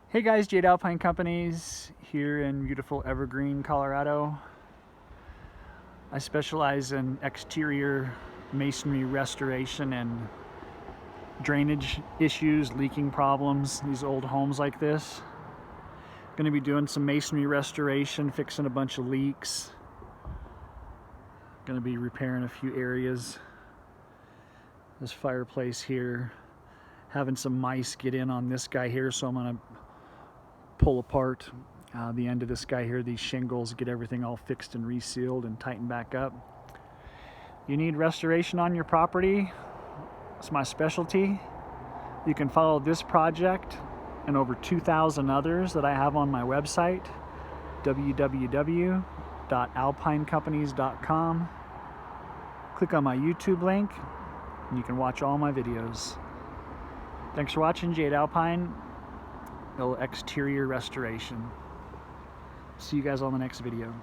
Hey guys, Jade Alpine Companies here in beautiful Evergreen, Colorado. I specialize in exterior masonry restoration and drainage issues, leaking problems, these old homes like this. Going to be doing some masonry restoration, fixing a bunch of leaks. Going to be repairing a few areas. This fireplace here, having some mice get in on this guy here, so I'm going to pull apart the end of this guy here, these shingles, get everything all fixed and resealed and tightened back up. You need restoration on your property, it's my specialty. You can follow this project and over 2,000 others that I have on my website, www.alpinecompanies.com. Click on my YouTube link and you can watch all my videos. Thanks for watching, Jade Alpine. Exterior restoration. See you guys on the next video.